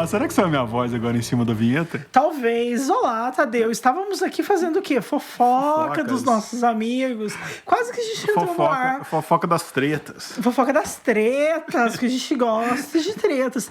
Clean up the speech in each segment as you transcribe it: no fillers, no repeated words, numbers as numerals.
Olá, será que saiu a minha voz agora em cima da vinheta? Talvez. Olá, Tadeu. Estávamos aqui fazendo o quê? Fofoca dos nossos amigos. Quase que a gente entrou no ar. Fofoca das tretas. Fofoca das tretas, que a gente gosta de tretas.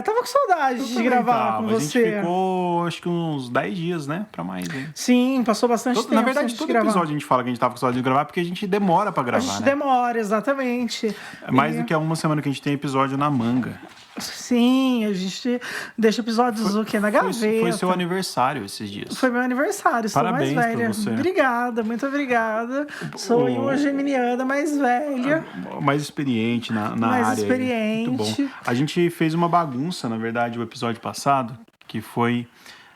Tava com saudade de gravar com você. A gente ficou, acho que uns 10 dias, né? Pra mais, hein? Sim, passou bastante tempo. Na verdade, todo episódio a gente fala que a gente tava com saudade de gravar porque a gente demora pra gravar, A gente né? demora, exatamente. É mais do que uma semana que a gente tem episódio na manga. Sim, a gente deixa episódios na gaveta. Foi seu aniversário esses dias. Foi meu aniversário, sou Parabéns mais velha. pra você. Obrigada, muito obrigada. Sou uma geminiana mais velha. Mais experiente na área. Mais experiente. Muito bom. A gente fez uma bagunça, na verdade, o episódio passado, que foi...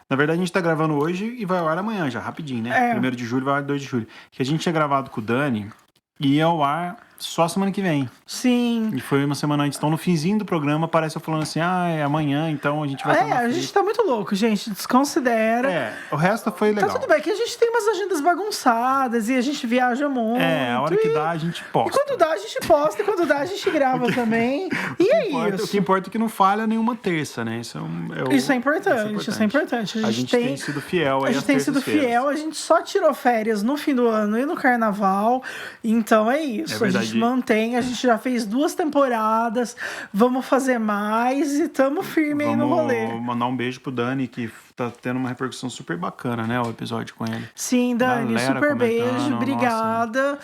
Na verdade, a gente tá gravando hoje e vai ao ar amanhã já, rapidinho, né? 1º de julho vai ao ar 2 de julho. Que a gente tinha gravado com o Dani e ia ao ar só semana que vem. Sim. E foi uma semana antes. Então, no finzinho do programa, aparece eu falando assim, é amanhã, então a gente vai estar a gente tá muito louco, gente. Desconsidera. O resto foi legal. Tá tudo bem, que a gente tem umas agendas bagunçadas e a gente viaja muito. A hora que dá, a gente posta. E quando dá, a gente posta, e quando dá, a gente grava também. E é isso. O que importa é que não falha nenhuma terça, né? Isso é importante, isso é importante. A gente tem sido fiel aí. A gente tem sido fiel, a gente só tirou férias no fim do ano e no carnaval. Então é isso. A gente mantém, a gente já fez 2 temporadas, vamos fazer mais e tamo firme aí no rolê. Vou mandar um beijo pro Dani, que tá tendo uma repercussão super bacana, né? O episódio com ele. Sim, Dani, super beijo, obrigada.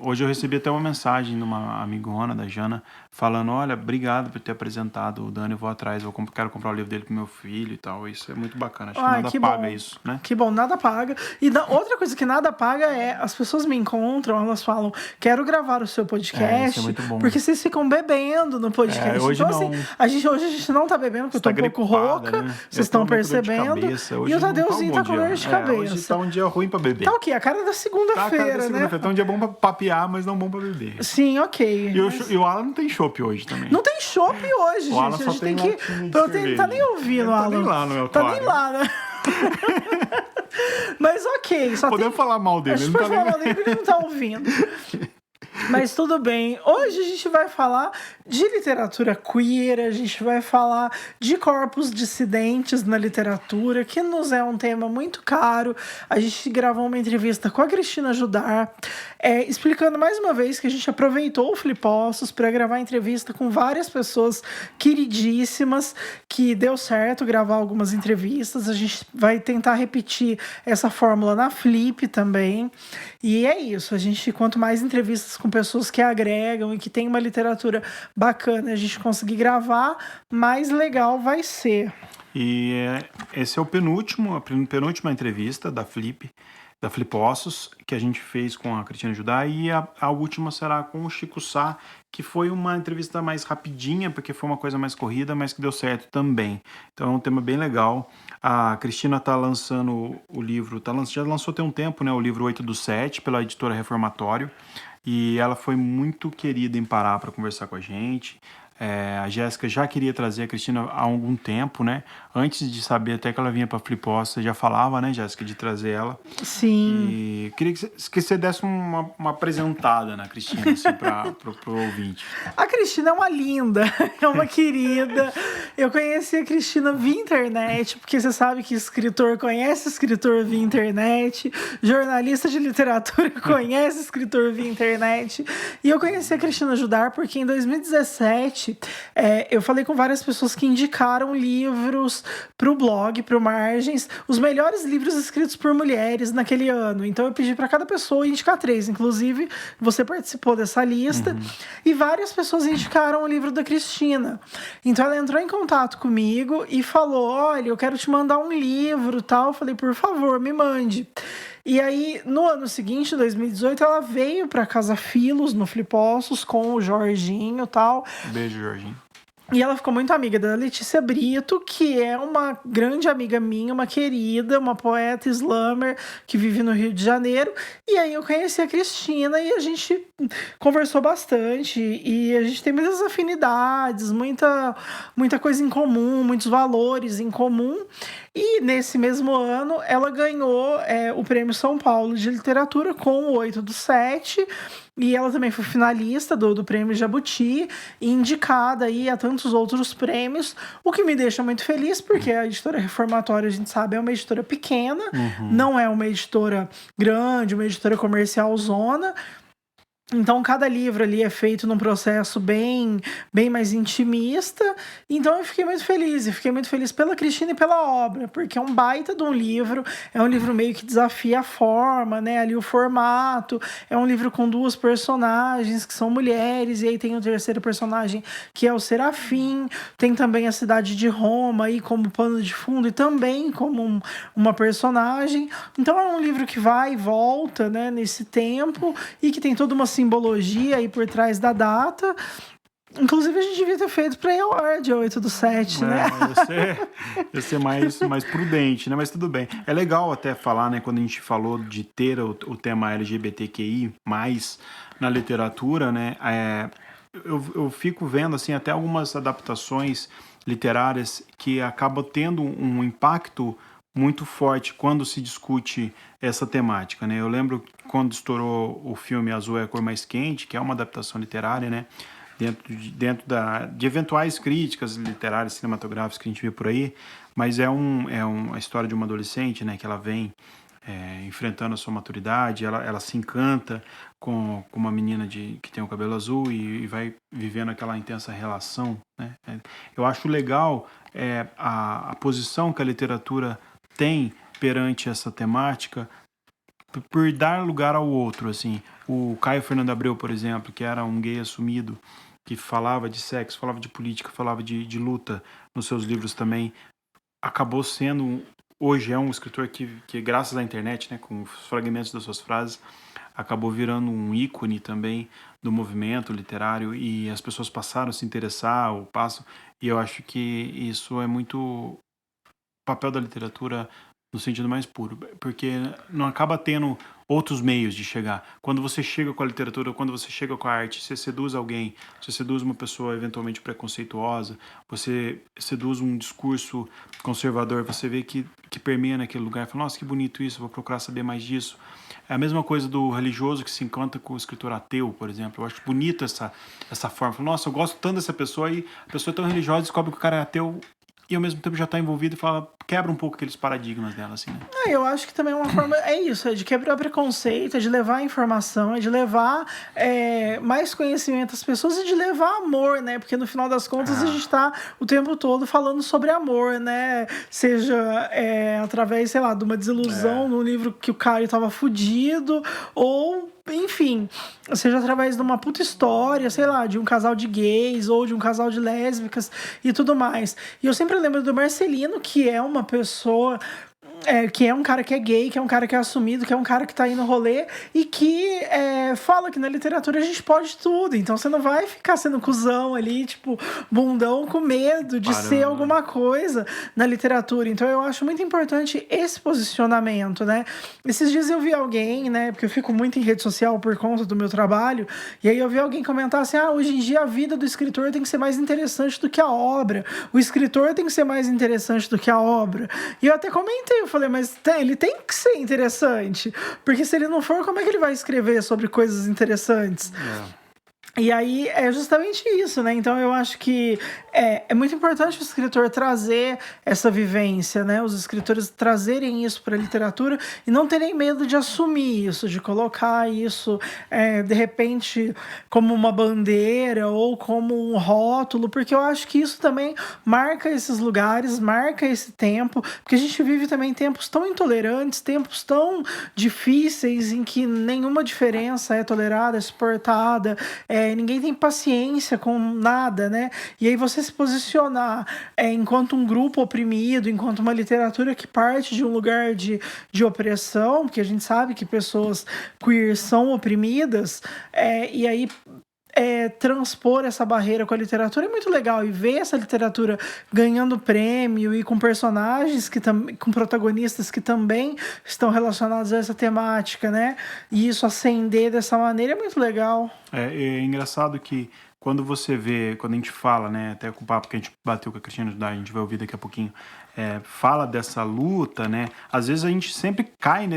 Hoje eu recebi até uma mensagem de uma amigona da Jana, falando, olha, obrigado por ter apresentado o Dani, eu vou atrás, quero comprar o livro dele pro meu filho e tal. Isso é muito bacana, acho que nada paga isso, né? Que bom, nada paga. E outra coisa que nada paga é, as pessoas me encontram, elas falam, quero gravar o seu podcast, isso é muito bom. porque vocês ficam bebendo no podcast. Hoje então, não. assim, hoje a gente não tá bebendo, porque eu tô um pouco rouca, né? vocês estão percebendo. E o Tadeuzinho tá com dor de cabeça. Hoje tá um dia ruim pra beber. Tá o quê? A cara da segunda-feira, né? Tá um dia bom pra papear, mas não bom pra beber. Sim, ok. E o Alan não tem chopp hoje também. Não tem chopp hoje, o gente. A gente tem que... Não tá nem ouvindo, Alan. Tá nem lá no meu Tá nem lá, né? Mas ok. Podemos falar mal dele. A gente pode falar mal dele porque ele não tá ouvindo. Mas tudo bem. Hoje a gente vai falar de literatura queer, a gente vai falar de corpos dissidentes na literatura, que nos é um tema muito caro. A gente gravou uma entrevista com a Cristina Judar, explicando mais uma vez que a gente aproveitou o Flipostos para gravar entrevista com várias pessoas queridíssimas, que deu certo gravar algumas entrevistas. A gente vai tentar repetir essa fórmula na Flip também. E é isso, quanto mais entrevistas com pessoas que agregam e que tem uma literatura bacana a gente conseguir gravar, mais legal vai ser. E esse é a penúltima entrevista da Flipossos, que a gente fez com a Cristina Judá, e a última será com o Chico Sá, que foi uma entrevista mais rapidinha, porque foi uma coisa mais corrida, mas que deu certo também. Então é um tema bem legal. A Cristina tá lançando o livro, já lançou tem um tempo, né, o livro 8 do 7, pela editora Reformatório, e ela foi muito querida em parar para conversar com a gente. A Jéssica já queria trazer a Cristina há algum tempo, né? Antes de saber até que ela vinha para Flipostos, já falava, né, Jéssica, de trazer ela. Sim. E queria que você desse uma apresentada na Cristina, assim, pro ouvinte. A Cristina é uma linda, é uma querida. Eu conheci a Cristina via internet, porque você sabe que escritor conhece escritor via internet, jornalista de literatura conhece escritor via internet. E eu conheci a Cristina Judar porque em 2017 eu falei com várias pessoas que indicaram livros pro blog, pro Margens, os melhores livros escritos por mulheres naquele ano. Então eu pedi para cada pessoa indicar 3. Inclusive, você participou dessa lista. E várias pessoas indicaram o livro da Cristina. Então ela entrou em contato comigo e falou, olha, eu quero te mandar um livro, tal. Eu falei, por favor, me mande. E aí, no ano seguinte, em 2018, ela veio para Casa Filos, no Flipostos, com o Jorginho e tal. Beijo, Jorginho. E ela ficou muito amiga da Letícia Brito, que é uma grande amiga minha, uma querida, uma poeta slammer que vive no Rio de Janeiro. E aí eu conheci a Cristina e a gente conversou bastante. E a gente tem muitas afinidades, muita coisa em comum, muitos valores em comum. E nesse mesmo ano ela ganhou o Prêmio São Paulo de Literatura com o 8 do 7. E ela também foi finalista do Prêmio Jabuti e indicada aí a tantos outros prêmios, o que me deixa muito feliz, porque a editora Reformatória, a gente sabe, é uma editora pequena, não é uma editora grande, uma editora comercial zona. Então, cada livro ali é feito num processo bem mais intimista. Então, eu fiquei muito feliz. E fiquei muito feliz pela Cristina e pela obra, porque é um baita de um livro. É um livro meio que desafia a forma, né? Ali o formato. É um livro com 2 personagens que são mulheres. E aí tem o terceiro personagem, que é o Serafim. Tem também a cidade de Roma aí como pano de fundo e também como uma personagem. Então, é um livro que vai e volta, né, nesse tempo e que tem toda uma simbologia aí por trás da data. Inclusive, a gente devia ter feito pra ir ao ar dia 8/7, né? Ia ser mais prudente, né? Mas tudo bem. É legal até falar, né? Quando a gente falou de ter o tema LGBTQI+, na literatura, né? Eu fico vendo, assim, até algumas adaptações literárias que acabam tendo um impacto muito forte quando se discute essa temática, né? Eu lembro quando estourou o filme Azul é a Cor Mais Quente, que é uma adaptação literária, né? Dentro de eventuais críticas literárias, cinematográficas que a gente vê por aí, mas é a história de uma adolescente, né? Que ela vem enfrentando a sua maturidade, ela se encanta com uma menina que tem o cabelo azul e vai vivendo aquela intensa relação, né? Eu acho legal a posição que a literatura tem perante essa temática por dar lugar ao outro, assim. O Caio Fernando Abreu, por exemplo, que era um gay assumido, que falava de sexo, falava de política, falava de luta nos seus livros também, acabou sendo, hoje é um escritor que graças à internet, né, com os fragmentos das suas frases, acabou virando um ícone também do movimento literário e as pessoas passaram a se interessar, e eu acho que isso é muito papel da literatura no sentido mais puro, porque não acaba tendo outros meios de chegar. Quando você chega com a literatura, quando você chega com a arte, você seduz alguém, você seduz uma pessoa eventualmente preconceituosa, você seduz um discurso conservador, você vê que permeia naquele lugar, fala, nossa, que bonito isso, vou procurar saber mais disso. É a mesma coisa do religioso que se encanta com o escritor ateu, por exemplo. Eu acho bonito essa forma. Falo, nossa, eu gosto tanto dessa pessoa e a pessoa é tão religiosa, descobre que o cara é ateu e ao mesmo tempo já está envolvido e quebra um pouco aqueles paradigmas dela, assim, né? Eu acho que também é uma forma, é isso, é de quebrar preconceito, é de levar informação, é de levar mais conhecimento às pessoas e de levar amor, né? Porque no final das contas a gente tá o tempo todo falando sobre amor, né? Seja através, sei lá, de uma desilusão no livro que o Caio tava fudido, ou enfim, seja através de uma puta história, sei lá, de um casal de gays ou de um casal de lésbicas e tudo mais. E eu sempre lembro do Marcelino, que é uma pessoa que é um cara que é gay, que é um cara que é assumido, que é um cara que tá aí no rolê e que fala que na literatura a gente pode tudo. Então você não vai ficar sendo cuzão ali, tipo, bundão com medo de ser alguma coisa na literatura. Então eu acho muito importante esse posicionamento, né? Esses dias eu vi alguém, né? Porque eu fico muito em rede social por conta do meu trabalho, e aí eu vi alguém comentar assim, hoje em dia a vida do escritor tem que ser mais interessante do que a obra. O escritor tem que ser mais interessante do que a obra. E eu até comentei, eu falei, mas ele tem que ser interessante, porque se ele não for, como é que ele vai escrever sobre coisas interessantes? E aí é justamente isso, né? Então eu acho que é muito importante o escritor trazer essa vivência, né? Os escritores trazerem isso para a literatura e não terem medo de assumir isso, de colocar isso de repente como uma bandeira ou como um rótulo, porque eu acho que isso também marca esses lugares, marca esse tempo, porque a gente vive também tempos tão intolerantes, tempos tão difíceis em que nenhuma diferença é tolerada, é suportada, ninguém tem paciência com nada, né? E aí você se posicionar enquanto um grupo oprimido, enquanto uma literatura que parte de um lugar de opressão, porque a gente sabe que pessoas queer são oprimidas, e aí transpor essa barreira com a literatura é muito legal, e ver essa literatura ganhando prêmio e com personagens com protagonistas que também estão relacionados a essa temática, né? E isso acender dessa maneira é muito legal. É engraçado que quando você vê, quando a gente fala, né, até com o papo que a gente bateu com a Cristina Judá, a gente vai ouvir daqui a pouquinho, fala dessa luta, né? Às vezes a gente sempre cai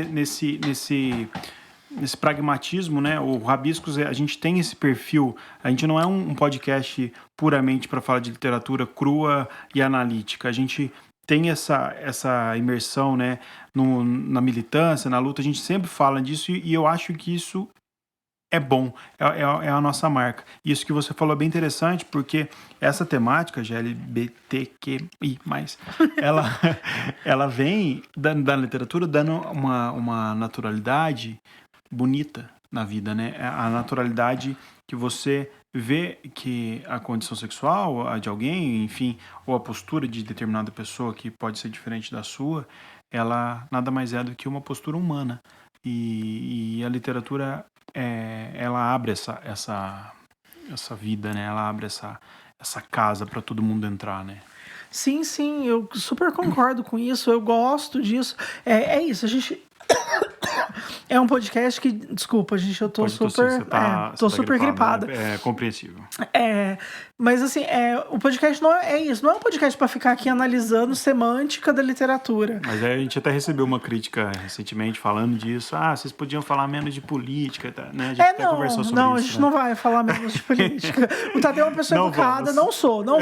esse pragmatismo, né? O Rabiscos, a gente tem esse perfil, a gente não é um podcast puramente para falar de literatura crua e analítica, a gente tem essa imersão, né, na militância, na luta, a gente sempre fala disso e eu acho que isso é bom, é a nossa marca. Isso que você falou é bem interessante, porque essa temática, GLBTQI+, ela vem da literatura dando uma naturalidade bonita na vida, né? A naturalidade que você vê que a condição sexual a de alguém, enfim, ou a postura de determinada pessoa que pode ser diferente da sua, ela nada mais é do que uma postura humana. E a literatura, ela abre essa vida, né? Ela abre essa casa para todo mundo entrar, né? Sim, eu super concordo com isso, eu gosto disso. É isso, a gente... É um podcast que... Desculpa, gente, eu tô Pode super... tossir, tô super gripada. Né? É compreensível. Mas assim, o podcast não é isso. Não é um podcast para ficar aqui analisando semântica da literatura. Mas a gente até recebeu uma crítica recentemente falando disso. Vocês podiam falar menos de política, tá? Né? A gente até conversou sobre isso. Não, a gente não vai falar menos de política. O Tadeu é uma pessoa educada, não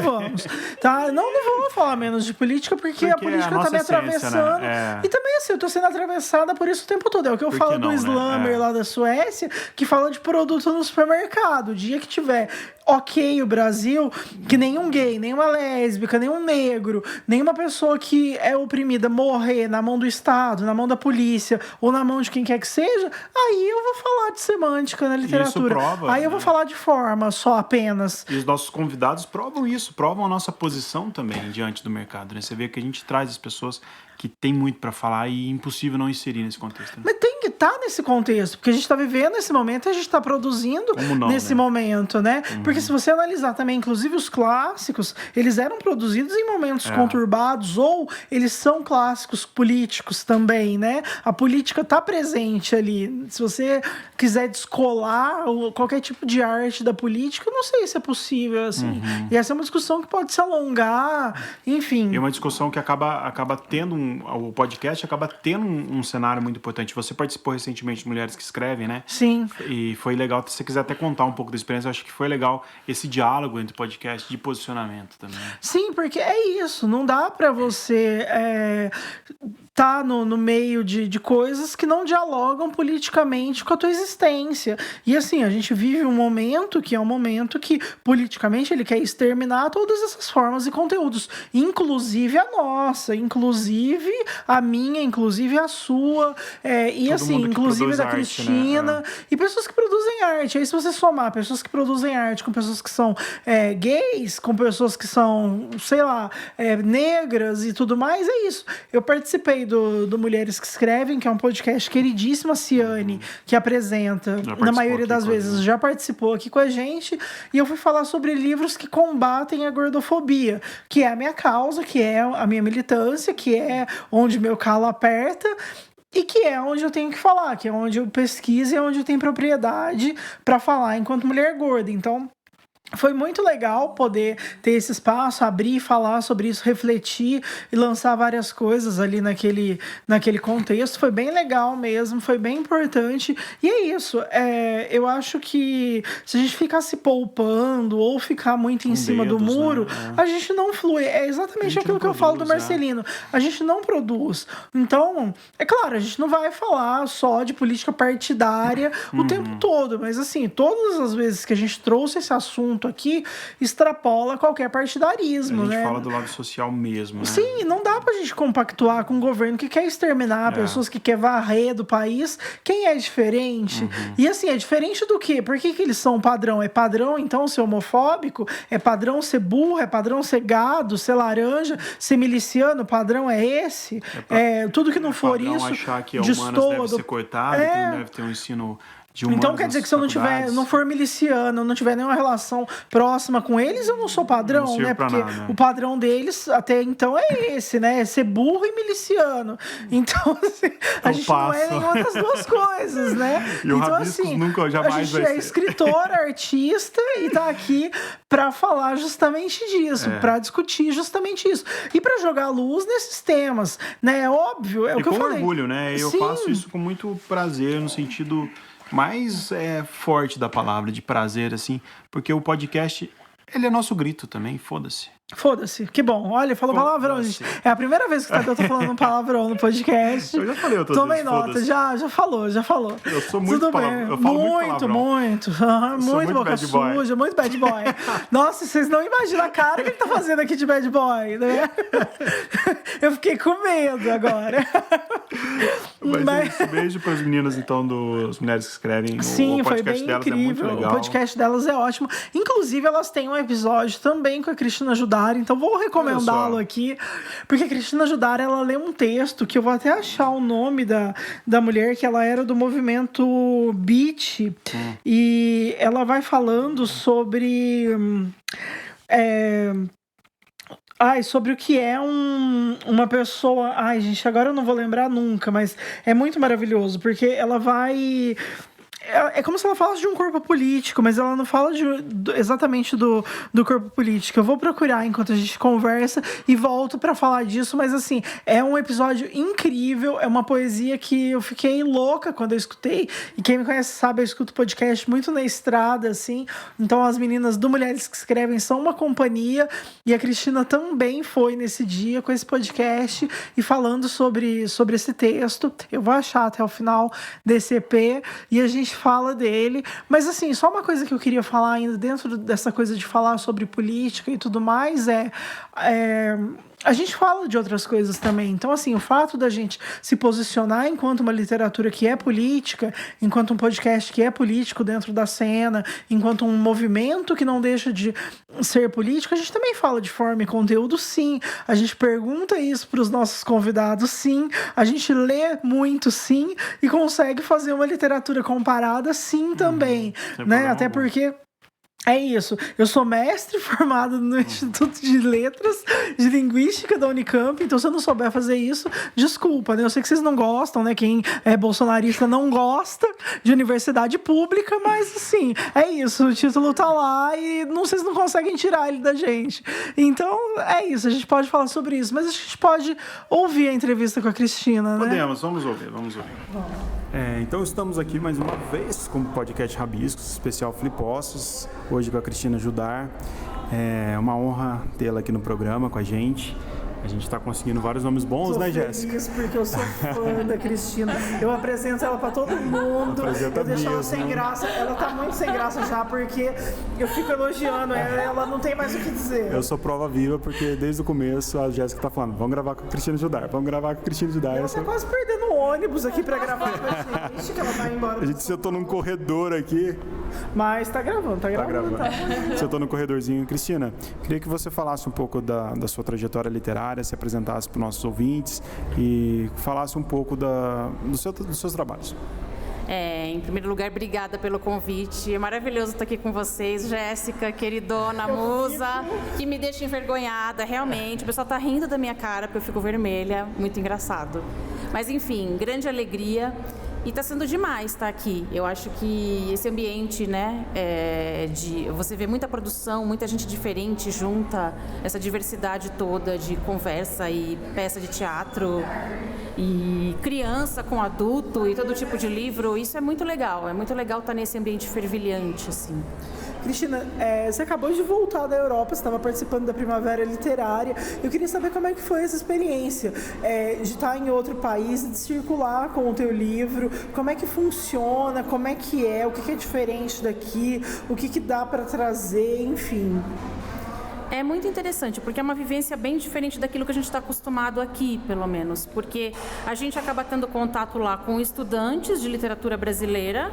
vamos. Tá? Não vamos falar menos de política porque a política tá me atravessando. Né? E também assim, eu tô sendo atravessada por isso o tempo todo. É o que eu falo do Slammer lá da Suécia, que fala de produto no supermercado. O dia que tiver o Brasil, que nenhum gay, nenhuma lésbica, nenhum negro, nenhuma pessoa que é oprimida morrer na mão do Estado, na mão da polícia ou na mão de quem quer que seja, aí eu vou falar de semântica na literatura. Isso prova, aí eu vou falar de forma só apenas. E os nossos convidados provam isso, provam a nossa posição também diante do mercado, né? Você vê que a gente traz as pessoas que tem muito para falar e é impossível não inserir nesse contexto. Né? Mas tem que estar nesse contexto, porque a gente está vivendo esse momento e a gente está produzindo nesse momento, né? Porque se você analisar também, inclusive os clássicos, eles eram produzidos em momentos conturbados ou eles são clássicos políticos também, né? A política está presente ali. Se você quiser descolar qualquer tipo de arte da política, eu não sei se é possível, assim. E essa é uma discussão que pode se alongar, enfim. É uma discussão que acaba tendo o podcast acaba tendo um cenário muito importante. Você participou recentemente de Mulheres que Escrevem, né? Sim. E foi legal, se você quiser até contar um pouco da experiência, eu acho que foi legal esse diálogo entre podcast de posicionamento também. Sim, porque é isso, não dá pra você tá no meio de coisas que não dialogam politicamente com a tua existência. E assim, a gente vive um momento que é um momento que politicamente ele quer exterminar todas essas formas e conteúdos, inclusive a nossa, inclusive a minha, inclusive a sua, e todo assim, inclusive da Cristina, né? E pessoas que produzem arte. Aí se você somar pessoas que produzem arte com pessoas que são gays, com pessoas que são, sei lá, negras e tudo mais, é isso. Eu participei do Mulheres que Escrevem, que é um podcast queridíssima, Ciane, que apresenta, na maioria das vezes, já participou aqui com a gente, e eu fui falar sobre livros que combatem a gordofobia, que é a minha causa, que é a minha militância, que é onde meu calo aperta, e que é onde eu tenho que falar, que é onde eu pesquiso e é onde eu tenho propriedade para falar enquanto mulher gorda. Então, foi muito legal poder ter esse espaço, abrir, falar sobre isso, refletir e lançar várias coisas ali naquele contexto. Foi bem legal mesmo, foi bem importante. E é isso, eu acho que se a gente ficar se poupando ou ficar muito em cima do muro, né? A gente não flui. É exatamente aquilo que eu falo do Marcelino. A gente não produz. Então, é claro, a gente não vai falar só de política partidária o tempo todo, mas assim, todas as vezes que a gente trouxe esse assunto aqui, extrapola qualquer partidarismo, né? A gente fala do lado social mesmo, né? Sim, não dá pra gente compactuar com um governo que quer exterminar pessoas, que quer varrer do país. Quem é diferente? E assim, é diferente do quê? Por que eles são padrão? É padrão, então, ser homofóbico? É padrão ser burro? É padrão ser gado? Ser laranja? Ser miliciano? O padrão é esse? Tudo que não for isso, achar que a humanas deve ser cortada, que não deve ter um ensino de humanas. Então quer dizer que se eu não for miliciano, não tiver nenhuma relação próxima com eles, eu não sou padrão, não né? Porque nada, né? o padrão deles até então é esse, né? É ser burro e miliciano. Então, assim, a gente não é nenhuma das duas coisas, né? E o então, Rabiscos assim, nunca, jamais a gente vai é ser. escritor, artista e tá aqui para falar justamente disso, para discutir justamente isso. E para jogar luz nesses temas, né? É óbvio, é o que eu falei. Com orgulho, né? Eu faço isso com muito prazer, no sentido mais forte da palavra, de prazer, assim, porque o podcast, ele é nosso grito também, foda-se. Foda-se, que bom. Olha, falou palavrão, gente. É a primeira vez que o Tadeu tá falando palavrão no podcast. Eu já falei outras Tomei vezes, nota, já falou. Eu sou muito Tudo palavrão. bem. Eu falo muito. Muito boca bad boy. suja, muito bad boy. Nossa, vocês não imaginam a cara que ele tá fazendo aqui de bad boy, né? Eu fiquei com medo agora. Mas beijo para as meninas, então, das mulheres que escrevem. Sim, o foi podcast bem delas incrível. É muito legal. O podcast delas é ótimo. Inclusive, elas têm um episódio também com a Cristina Judari, então vou recomendá-lo aqui, porque a Cristina Judari, ela lê um texto que eu vou até achar o nome da mulher, que ela era do movimento Beat, e ela vai falando sobre sobre o que é uma pessoa... Ai, gente, agora eu não vou lembrar nunca, mas é muito maravilhoso, porque ela vai... É como se ela falasse de um corpo político, mas ela não fala exatamente do corpo político. Eu vou procurar enquanto a gente conversa e volto pra falar disso, mas assim, é um episódio incrível, é uma poesia que eu fiquei louca quando eu escutei, e quem me conhece sabe, eu escuto podcast muito na estrada, assim, então as meninas do Mulheres que Escrevem são uma companhia, e a Cristina também foi nesse dia com esse podcast e falando sobre esse texto. Eu vou achar até o final desse EP, e a gente fala dele, mas assim, só uma coisa que eu queria falar ainda dentro dessa coisa de falar sobre política e tudo mais a gente fala de outras coisas também. Então, assim, o fato da gente se posicionar enquanto uma literatura que é política, enquanto um podcast que é político dentro da cena, enquanto um movimento que não deixa de ser político, a gente também fala de forma e conteúdo, sim. A gente pergunta isso para os nossos convidados, sim. A gente lê muito, sim. E consegue fazer uma literatura comparada, sim, também. Né? Até porque... É isso. Eu sou mestre formado no Instituto de Letras de Linguística da Unicamp, então se eu não souber fazer isso, desculpa, né? Eu sei que vocês não gostam, né? Quem é bolsonarista não gosta de universidade pública, mas assim, é isso. O título tá lá e vocês não conseguem tirar ele da gente. Então, é isso. A gente pode falar sobre isso, mas a gente pode ouvir a entrevista com a Cristina, né? Podemos, vamos ouvir. Então estamos aqui mais uma vez com o podcast Rabiscos, especial Flipossos, hoje com a Cristina Judar. É uma honra tê-la aqui no programa com a gente. A gente está conseguindo vários nomes bons, né, Jéssica? Isso, porque eu sou fã da Cristina. Eu apresento ela para todo mundo. Eu deixo ela sem graça. Ela tá muito sem graça já, porque eu fico elogiando ela não tem mais o que dizer. Eu sou prova viva, porque desde o começo a Jéssica tá falando, vamos gravar com a Cristina Judar. Ela tá quase perdendo o ônibus aqui para gravar com a gente, que ela vai embora. Se eu tô num corredor aqui... Mas tá gravando. Tá. Se eu tô no corredorzinho. Cristina, queria que você falasse um pouco da sua trajetória literária, se apresentasse para os nossos ouvintes e falasse um pouco dos seus trabalhos. Em primeiro lugar, obrigada pelo convite. É maravilhoso estar aqui com vocês. Jéssica, queridona, musa, que me deixa envergonhada, realmente. O pessoal tá rindo da minha cara porque eu fico vermelha. Muito engraçado. Mas, enfim, grande alegria. E está sendo demais estar aqui. Eu acho que esse ambiente, né, você vê muita produção, muita gente diferente junta, essa diversidade toda de conversa e peça de teatro, e criança com adulto e todo tipo de livro. Isso é muito legal estar nesse ambiente fervilhante, assim. Cristina, você acabou de voltar da Europa, você estava participando da Primavera Literária. Eu queria saber como é que foi essa experiência de estar em outro país, de circular com o teu livro, como é que funciona, como é que é, o que é diferente daqui, o que dá para trazer, enfim. É muito interessante, porque é uma vivência bem diferente daquilo que a gente está acostumado aqui, pelo menos. Porque a gente acaba tendo contato lá com estudantes de literatura brasileira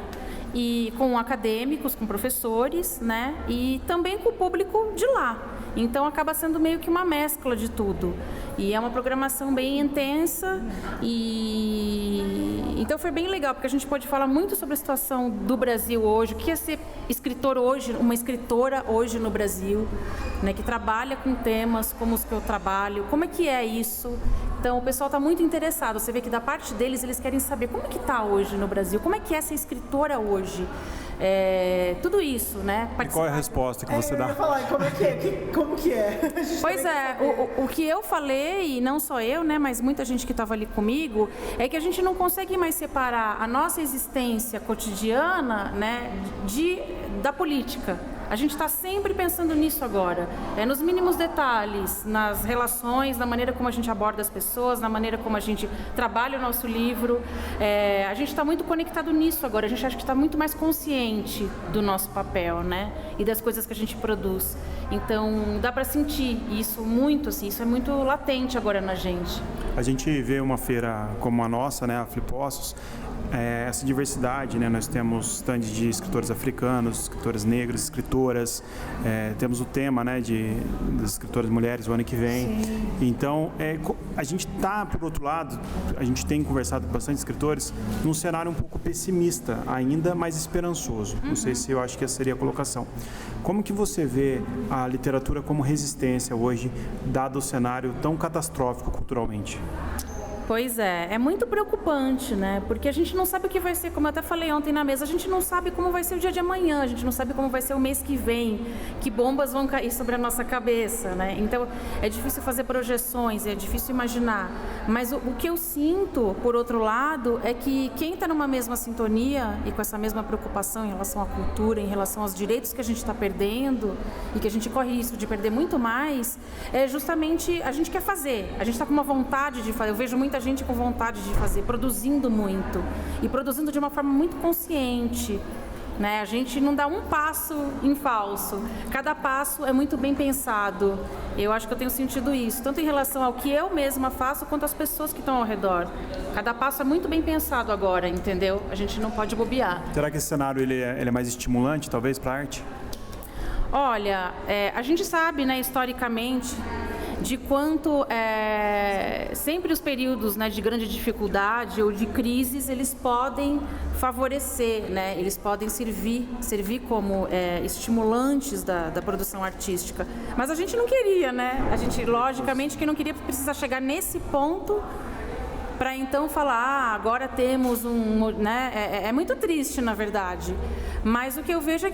e com acadêmicos, com professores, né? E também com o público de lá. Então acaba sendo meio que uma mescla de tudo. E é uma programação bem intensa e Então foi bem legal, porque a gente pode falar muito sobre a situação do Brasil hoje, o que é ser escritor hoje, uma escritora hoje no Brasil, né, que trabalha com temas como os que eu trabalho, como é que é isso. Então o pessoal está muito interessado, você vê que da parte deles eles querem saber como é que está hoje no Brasil, como é que é ser escritora hoje. Tudo isso, né? E qual é a resposta que você dá? Eu ia falar, como que é? Pois é, o que eu falei, e não só eu, né, mas muita gente que estava ali comigo, é que a gente não consegue mais separar a nossa existência cotidiana, né, da política. A gente está sempre pensando nisso agora, nos mínimos detalhes, nas relações, na maneira como a gente aborda as pessoas, na maneira como a gente trabalha o nosso livro. A gente está muito conectado nisso agora, a gente acha que está muito mais consciente do nosso papel, né? E das coisas que a gente produz. Então, dá para sentir isso muito, assim, isso é muito latente agora na gente. A gente vê uma feira como a nossa, né, a Flipossos, essa diversidade, né? Nós temos stand de escritores africanos, escritores negros, escritoras, temos o tema, né, das escritoras mulheres o ano que vem. Sim. Então, a gente está, por outro lado, a gente tem conversado com bastante escritores num cenário um pouco pessimista ainda, mas esperançoso. Não sei se eu acho que essa seria a colocação. Como que você vê a literatura como resistência hoje, dado o cenário tão catastrófico culturalmente? Pois é muito preocupante, né? Porque a gente não sabe o que vai ser, como eu até falei ontem na mesa, a gente não sabe como vai ser o dia de amanhã, a gente não sabe como vai ser o mês que vem, que bombas vão cair sobre a nossa cabeça, né? Então, é difícil fazer projeções, é difícil imaginar. Mas o que eu sinto, por outro lado, é que quem está numa mesma sintonia e com essa mesma preocupação em relação à cultura, em relação aos direitos que a gente está perdendo e que a gente corre risco de perder muito mais, justamente a gente quer fazer, a gente está com uma vontade de fazer. Eu vejo muita gente com vontade de fazer, produzindo muito e produzindo de uma forma muito consciente, né? A gente não dá um passo em falso, cada passo é muito bem pensado. Eu acho que eu tenho sentido isso, tanto em relação ao que eu mesma faço, quanto às pessoas que estão ao redor. Cada passo é muito bem pensado agora, entendeu? A gente não pode bobear. Será que esse cenário ele é mais estimulante, talvez, para a arte? Olha, a gente sabe, né, historicamente, de quanto sempre os períodos, né, de grande dificuldade ou de crises, eles podem favorecer, né, eles podem servir como estimulantes da produção artística. Mas a gente não queria, né? A gente, logicamente, que não queria precisar chegar nesse ponto para então falar, agora temos né? É muito triste, na verdade. Mas o que eu vejo,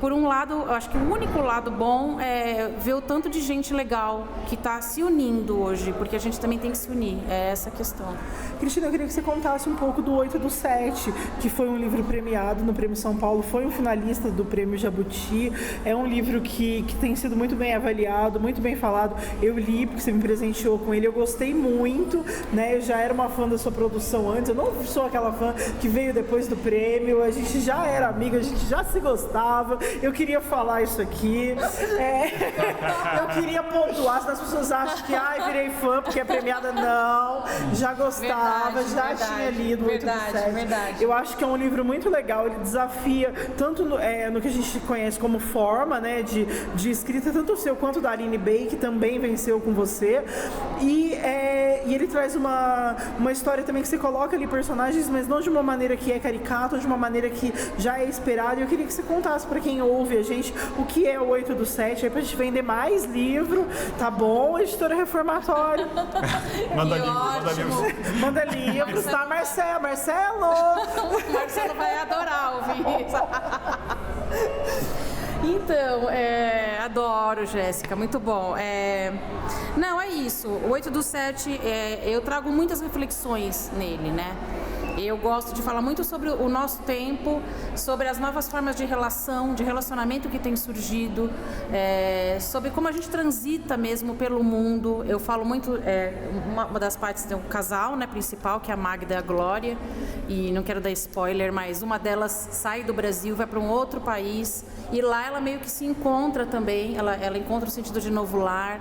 por um lado, eu acho que o único lado bom é ver o tanto de gente legal que está se unindo hoje, porque a gente também tem que se unir, é essa a questão. Cristina, eu queria que você contasse um pouco do 8 do 7, que foi um livro premiado no Prêmio São Paulo, foi um finalista do Prêmio Jabuti, é um livro que tem sido muito bem avaliado, muito bem falado. Eu li, porque você me presenteou com ele, eu gostei muito, né? Eu já era uma fã da sua produção antes, eu não sou aquela fã que veio depois do prêmio, a gente já era amiga, a gente já se gostava, eu queria falar isso aqui, eu queria pontuar, se as pessoas acham que virei fã porque é premiada, não, já gostava, tinha lido o 8 do 7. Verdade. Eu acho que é um livro muito legal, ele desafia tanto no que a gente conhece como forma, né, de escrita, tanto o seu quanto da Aline Bey, que também venceu com você, e ele traz uma história também que você coloca ali personagens, mas não de uma maneira que é caricata, de uma maneira que já é esperada. Eu queria que você contasse pra quem ouve a gente o que é o 8 do 7, aí pra gente vender mais livro, tá bom, editora Reformatório? Manda livros, tá, Marcelo? O Marcelo vai adorar ouvir isso. Então, adoro, Jéssica, muito bom. Não, é isso. O 8 do 7, eu trago muitas reflexões nele, né? Eu gosto de falar muito sobre o nosso tempo, sobre as novas formas de relação, de relacionamento que tem surgido, sobre como a gente transita mesmo pelo mundo. Eu falo muito, uma das partes do casal, né, principal, que é a Magda e a Glória, e não quero dar spoiler, mas uma delas sai do Brasil, vai para um outro país, e lá ela meio que se encontra também, ela encontra o sentido de novo lar.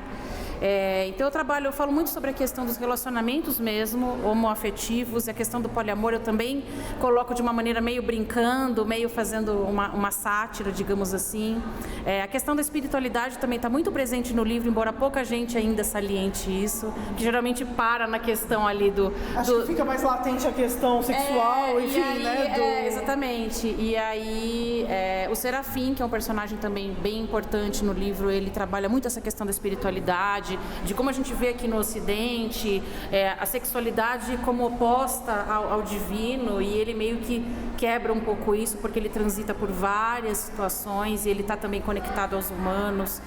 Então eu falo muito sobre a questão dos relacionamentos mesmo, homoafetivos, e a questão do poliamor eu também coloco de uma maneira meio brincando, meio fazendo uma sátira, digamos assim. A questão da espiritualidade também está muito presente no livro, embora pouca gente ainda saliente isso, que geralmente para na questão ali Acho que fica mais latente a questão sexual, enfim, aí, né? Exatamente. E aí, o Serafim, que é um personagem também bem importante no livro, ele trabalha muito essa questão da espiritualidade, de como a gente vê aqui no Ocidente, a sexualidade como oposta ao divino, e ele meio que quebra um pouco isso, porque ele transita por várias situações e ele está também conectado aos humanos.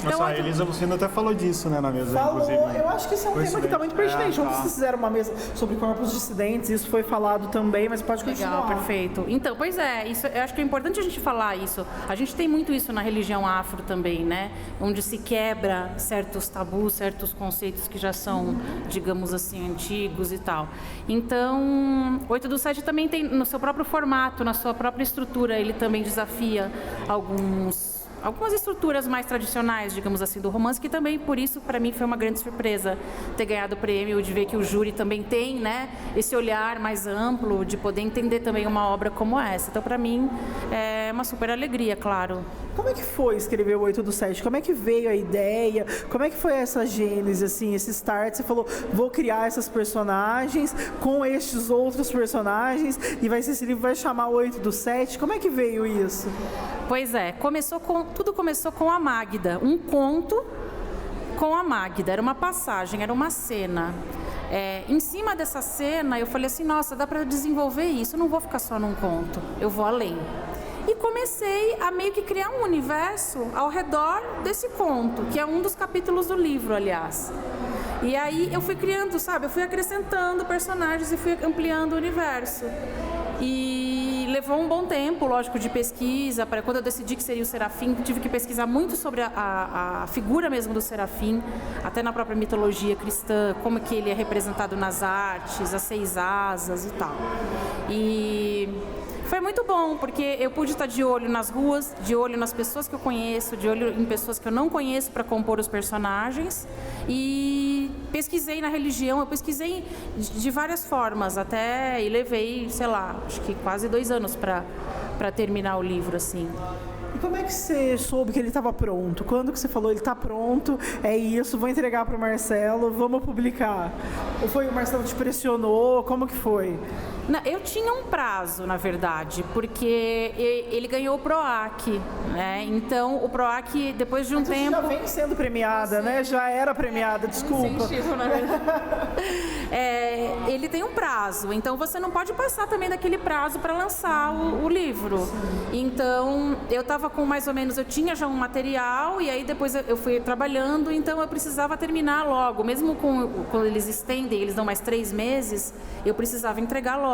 Nossa, a Elisa Lucena até falou disso, né, na mesa, inclusive. Eu acho que esse é um tema que está muito pertinente. Ontem vocês fizeram uma mesa sobre corpos dissidentes, isso foi falado também, mas pode continuar. Legal, perfeito. Então, pois isso, eu acho que é importante a gente falar isso. A gente tem muito isso na religião afro também, né? Onde se quebra certos tabus, certos conceitos que já são, digamos assim, antigos e tal. Então, 8/7 também tem, no seu próprio formato, na sua própria estrutura, ele também desafia algumas estruturas mais tradicionais, digamos assim, do romance, que também, por isso, para mim, foi uma grande surpresa ter ganhado o prêmio, de ver que o júri também tem, né, esse olhar mais amplo, de poder entender também uma obra como essa. Então, para mim, é uma super alegria, claro. Como é que foi escrever o 8/7? Como é que veio a ideia? Como é que foi essa gênese, assim, esse start? Você falou, vou criar essas personagens com estes outros personagens e esse livro vai chamar 8/7. Como é que veio isso? Pois tudo começou com a Magda, um conto com a Magda, era uma passagem, era uma cena. Em cima dessa cena, eu falei assim, nossa, dá para desenvolver isso, eu não vou ficar só num conto, eu vou além. E comecei a meio que criar um universo ao redor desse conto, que é um dos capítulos do livro, aliás. E aí eu fui criando, eu fui acrescentando personagens e fui ampliando o universo. E levou um bom tempo, lógico, de pesquisa. Quando eu decidi que seria o Serafim, tive que pesquisar muito sobre a figura mesmo do Serafim, até na própria mitologia cristã, como que ele é representado nas artes, as 6 asas e tal. E foi muito bom, porque eu pude estar de olho nas ruas, de olho nas pessoas que eu conheço, de olho em pessoas que eu não conheço para compor os personagens. E pesquisei na religião, eu pesquisei de várias formas, e levei, acho que quase 2 anos para terminar o livro, assim. E como é que você soube que ele estava pronto? Quando que você falou, ele está pronto, é isso, vou entregar para o Marcelo, vamos publicar? Ou foi o Marcelo te pressionou? Como que foi? Não, eu tinha um prazo, na verdade, porque ele ganhou o PROAC, né? Então, o PROAC, depois de um tempo... já vem sendo premiada, né? Já era premiada, desculpa. Incentivo, na verdade. Ele tem um prazo, então você não pode passar também daquele prazo para lançar o livro. Então, eu estava com mais ou menos... Eu tinha já um material e aí depois eu fui trabalhando, então eu precisava terminar logo. Mesmo quando eles estendem, eles dão mais 3 meses, eu precisava entregar logo.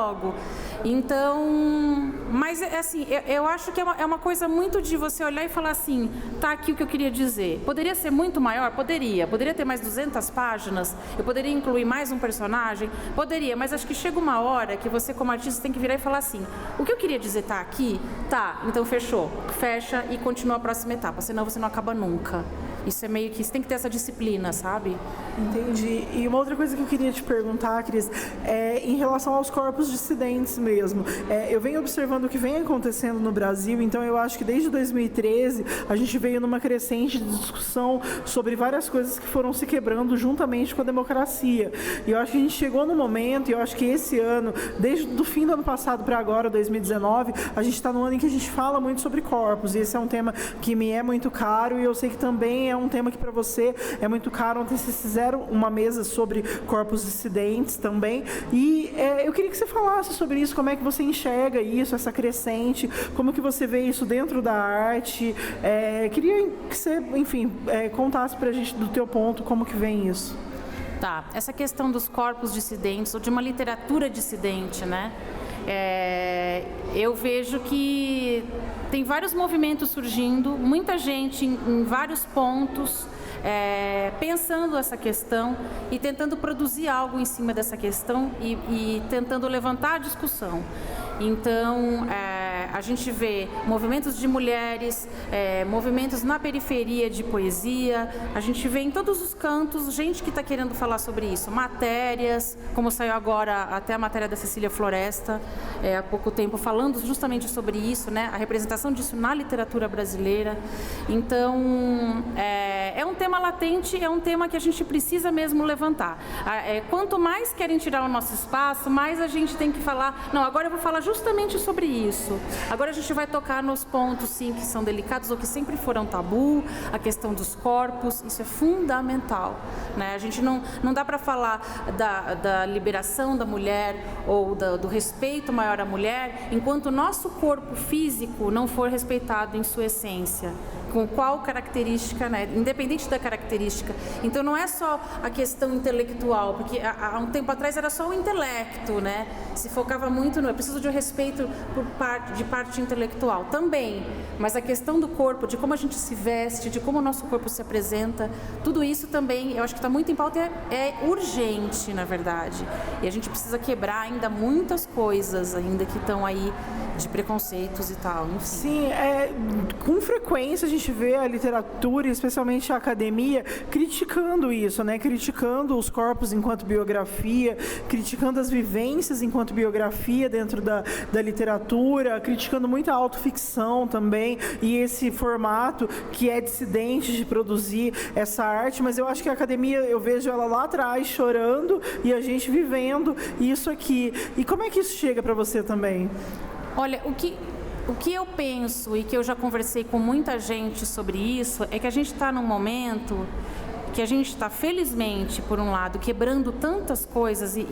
Então, mas assim, eu acho que é uma coisa muito de você olhar e falar assim, tá aqui o que eu queria dizer. Poderia ser muito maior? Poderia ter mais 200 páginas, eu poderia incluir mais um personagem? Poderia, mas acho que chega uma hora que você como artista tem que virar e falar assim, o que eu queria dizer tá aqui? Tá, então fechou. Fecha e continua a próxima etapa, senão você não acaba nunca. Isso é meio que... Você tem que ter essa disciplina, sabe? Entendi. E uma outra coisa que eu queria te perguntar, Cris, em relação aos corpos dissidentes mesmo. Eu venho observando o que vem acontecendo no Brasil, então eu acho que desde 2013 a gente veio numa crescente de discussão sobre várias coisas que foram se quebrando juntamente com a democracia. E eu acho que a gente chegou no momento, e eu acho que esse ano, desde o fim do ano passado para agora, 2019, a gente está no ano em que a gente fala muito sobre corpos, e esse é um tema que me é muito caro, e eu sei que também é um tema que para você é muito caro. Ontem vocês fizeram uma mesa sobre corpos dissidentes também, e eu queria que você falasse sobre isso, como é que você enxerga isso, essa crescente, como que você vê isso dentro da arte. Queria que você, enfim, contasse pra gente do teu ponto, como que vem isso. Tá, essa questão dos corpos dissidentes, ou de uma literatura dissidente, né? Eu vejo que tem vários movimentos surgindo, muita gente em vários pontos, pensando essa questão e tentando produzir algo em cima dessa questão e tentando levantar a discussão. Então, a gente vê movimentos de mulheres, movimentos na periferia de poesia, a gente vê em todos os cantos gente que está querendo falar sobre isso, matérias, como saiu agora até a matéria da Cecília Floresta, há pouco tempo, falando justamente sobre isso, né, a representação disso na literatura brasileira. Então, é um tema latente, é um tema que a gente precisa mesmo levantar. Quanto mais querem tirar o nosso espaço, mais a gente tem que falar, não, agora eu vou falar justamente sobre isso. Agora a gente vai tocar nos pontos, sim, que são delicados ou que sempre foram tabu, a questão dos corpos, isso é fundamental, né? A gente não dá para falar da liberação da mulher ou do respeito maior à mulher enquanto o nosso corpo físico não for respeitado em sua essência. Com qual característica, né? Independente da característica. Então não é só a questão intelectual, porque há um tempo atrás era só o intelecto, né? Se focava muito no eu preciso de um respeito de parte intelectual também, mas a questão do corpo, de como a gente se veste, de como o nosso corpo se apresenta, tudo isso também eu acho que está muito em pauta e é urgente, na verdade. E a gente precisa quebrar ainda muitas coisas ainda que estão aí de preconceitos e tal. Enfim. Sim, com frequência a gente vê a literatura, especialmente a academia, criticando isso, né? Criticando os corpos enquanto biografia, criticando as vivências enquanto biografia dentro da literatura, criticando muito a autoficção também e esse formato que é dissidente de produzir essa arte, mas eu acho que a academia, eu vejo ela lá atrás chorando e a gente vivendo isso aqui. E como é que isso chega para você também? Olha, o que eu penso e que eu já conversei com muita gente sobre isso é que a gente está num momento que a gente está, felizmente, por um lado, quebrando tantas coisas e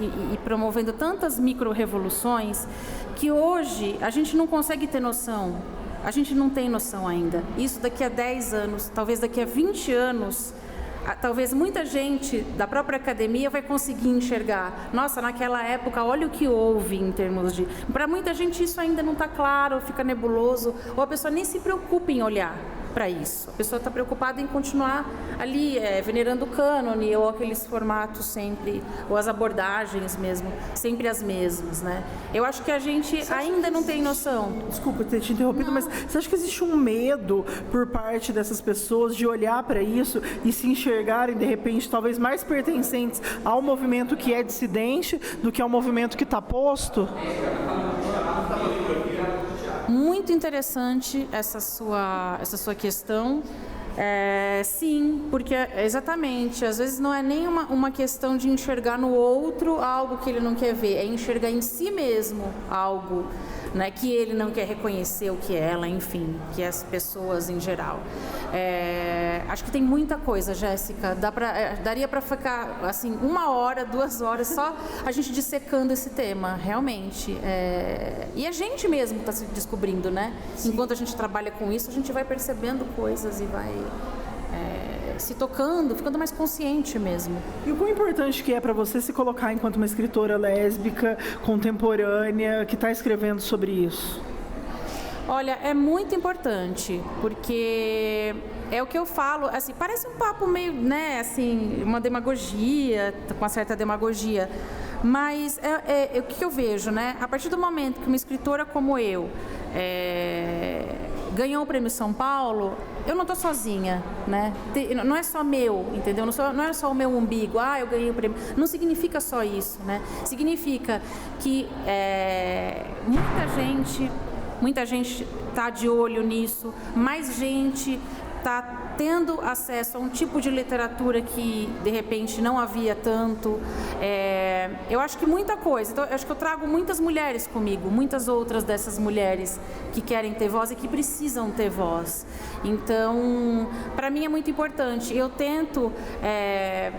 promovendo tantas micro-revoluções que hoje a gente não consegue ter noção. A gente não tem noção ainda. Isso daqui a 10 anos, talvez daqui a 20 anos, talvez muita gente da própria academia vai conseguir enxergar. Nossa, naquela época, olha o que houve em termos de... Para muita gente isso ainda não está claro, fica nebuloso, ou a pessoa nem se preocupa em olhar para isso. A pessoa está preocupada em continuar ali venerando o cânone ou aqueles formatos sempre, ou as abordagens mesmo, sempre as mesmas, né? Eu acho que a gente ainda não tem noção. Desculpa ter te interrompido, mas você acha que existe um medo por parte dessas pessoas de olhar para isso e se enxergarem, de repente, talvez mais pertencentes ao movimento que é dissidente do que ao movimento que está posto? Muito interessante essa sua questão. Sim, porque exatamente, às vezes não é nem uma questão de enxergar no outro algo que ele não quer ver, é enxergar em si mesmo algo, né, que ele não quer reconhecer, o que é ela, enfim, que é as pessoas em geral. Acho que tem muita coisa, Jéssica, daria para ficar assim 1 hora, 2 horas só a gente dissecando esse tema, realmente. E a gente mesmo está se descobrindo, né? Sim. Enquanto a gente trabalha com isso, a gente vai percebendo coisas e vai se tocando, ficando mais consciente mesmo. E o quão importante que é para você se colocar enquanto uma escritora lésbica, contemporânea, que está escrevendo sobre isso? Olha, é muito importante, porque é o que eu falo, assim, parece um papo meio, né, assim, uma demagogia, com uma certa demagogia, mas o que eu vejo, né, a partir do momento que uma escritora como eu ganhou o Prêmio São Paulo, eu não estou sozinha, né? Não é só meu, entendeu? Não é só o meu umbigo, eu ganhei o prêmio. Não significa só isso, né? Significa que muita gente está de olho nisso, mais gente está tendo acesso a um tipo de literatura que, de repente, não havia tanto. Eu acho que muita coisa. Então, eu acho que eu trago muitas mulheres comigo, muitas outras dessas mulheres que querem ter voz e que precisam ter voz. Então, para mim é muito importante. Eu tento,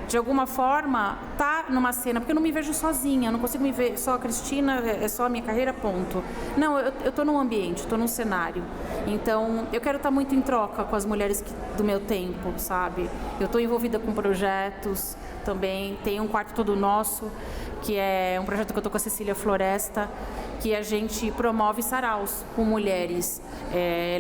de alguma forma, estar numa cena, porque eu não me vejo sozinha, eu não consigo me ver só a Cristina, é só a minha carreira, ponto. Não, eu estou num ambiente, estou num cenário. Então, eu quero estar muito em troca com as mulheres do meu tempo, sabe? Eu estou envolvida com projetos também, tem um Quarto Todo Nosso, que é um projeto que eu estou com a Cecília Floresta, que a gente promove saraus com mulheres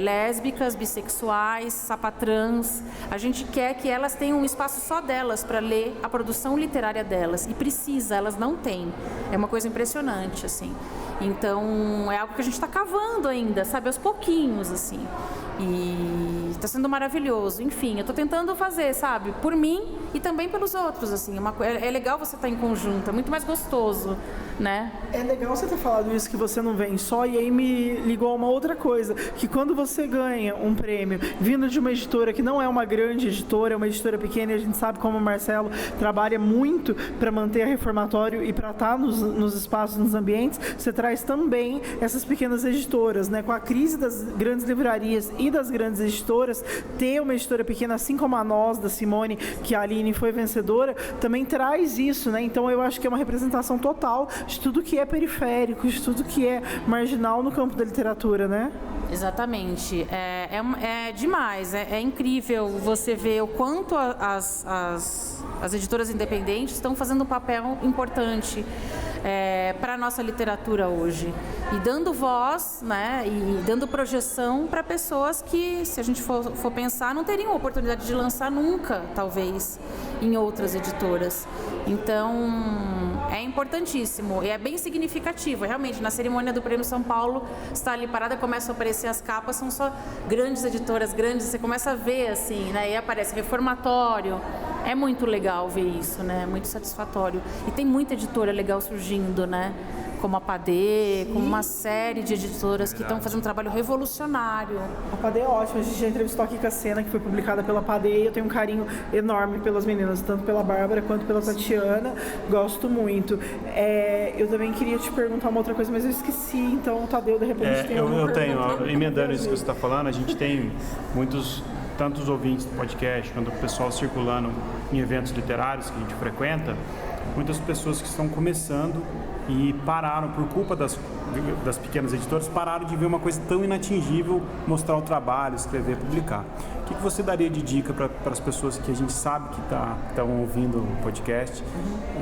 lésbicas, bissexuais, sapatrans. A gente quer que elas tenham um espaço só delas para ler a produção literária delas. E precisa, elas não têm. É uma coisa impressionante, assim. Então, é algo que a gente está cavando ainda, sabe? Aos pouquinhos, assim. E está sendo maravilhoso. Enfim, eu estou tentando fazer, sabe? Por mim e também pelos outros, assim. É legal você estar em conjunto, é muito mais gostoso, né? É legal você ter falado isso, que você não vem só, e aí me ligou a uma outra coisa, que quando você ganha um prêmio vindo de uma editora que não é uma grande editora, é uma editora pequena, e a gente sabe como o Marcelo trabalha muito para manter a Reformatório e para estar nos espaços, nos ambientes, você traz também essas pequenas editoras, né? Com a crise das grandes livrarias e das grandes editoras, ter uma editora pequena, assim como a Nós, da Simone, que a Aline foi vencedora, também traz isso, né? Então eu acho que é uma representação total de tudo que é periférico, de tudo que é marginal no campo da literatura, né? Exatamente. É demais, é incrível você ver o quanto as editoras independentes estão fazendo um papel importante para a nossa literatura hoje. E dando voz, né, e dando projeção para pessoas que, se a gente for pensar, não teriam oportunidade de lançar nunca, talvez, em outras editoras. Então, é importantíssimo e é bem significativo. Realmente, na cerimônia do Prêmio São Paulo, está ali parada, começam a aparecer as capas, são só grandes editoras, grandes, você começa a ver, assim, né, e aparece Reformatório. É muito legal ver isso, né? Muito satisfatório. E tem muita editora legal surgindo, né? Como a Padê, como uma série de editoras que estão fazendo um trabalho revolucionário. A Padê é ótima, a gente já entrevistou a Kika Sena, que foi publicada pela Padê, e eu tenho um carinho enorme pelas meninas, tanto pela Bárbara quanto pela Tatiana, gosto muito. Eu também queria te perguntar uma outra coisa, mas eu esqueci, então o Tadeu, de repente, tem alguma Eu tenho, pergunta. emendando isso que você está falando, a gente tem tantos ouvintes do podcast, quanto o pessoal circulando em eventos literários que a gente frequenta, muitas pessoas que estão começando e pararam, por culpa das pequenas editoras, pararam de ver uma coisa tão inatingível, mostrar o trabalho, escrever, publicar. O que você daria de dica para as pessoas que a gente sabe que estão ouvindo o podcast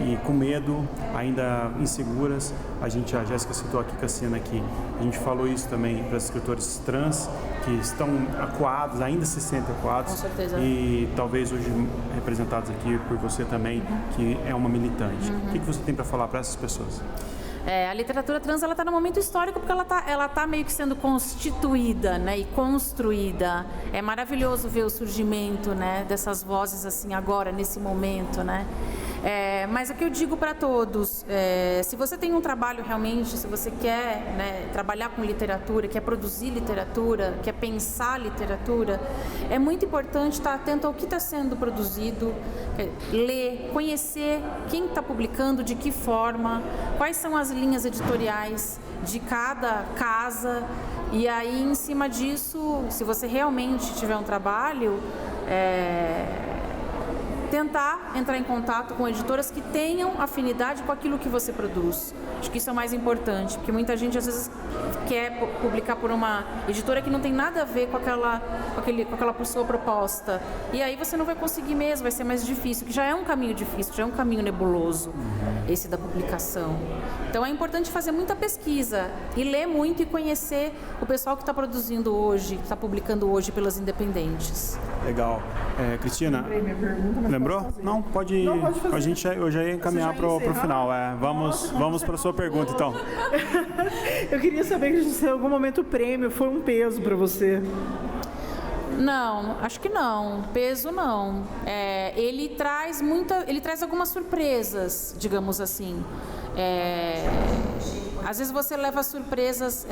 e com medo, ainda inseguras? A Jéssica citou aqui, Cassina, que a gente falou isso também para os escritores trans, que estão acuados, ainda se sentem acuados. Com certeza. E talvez hoje representados aqui por você também, que é uma militante. O que você tem para falar para essas pessoas? A literatura trans está num momento histórico porque ela tá meio que sendo constituída, né, e construída. É maravilhoso ver o surgimento, né, dessas vozes assim agora, nesse momento, né? Mas o que eu digo para todos, se você tem um trabalho realmente, se você quer, né, trabalhar com literatura, quer produzir literatura, quer pensar literatura, é muito importante estar atento ao que está sendo produzido, ler, conhecer quem está publicando, de que forma, quais são as linhas editoriais de cada casa, e aí em cima disso, se você realmente tiver um trabalho, tentar entrar em contato com editoras que tenham afinidade com aquilo que você produz. Acho que isso é o mais importante, porque muita gente às vezes quer publicar por uma editora que não tem nada a ver com aquela sua proposta. E aí você não vai conseguir mesmo, vai ser mais difícil, que já é um caminho difícil, já é um caminho nebuloso, esse da publicação. Então é importante fazer muita pesquisa e ler muito e conhecer o pessoal que está produzindo hoje, que está publicando hoje pelas independentes. Legal. Cristina, Minha pergunta, mas lembrou? posso fazer? Não, pode. Não, pode fazer. Eu já ia encaminhar Você já ia pro encerrar? final. Vamos para a sua pergunta, então. Eu queria saber se em algum momento o prêmio foi um peso para você. Não, acho que não. Peso não. Ele traz algumas surpresas, digamos assim. Às vezes você leva surpresas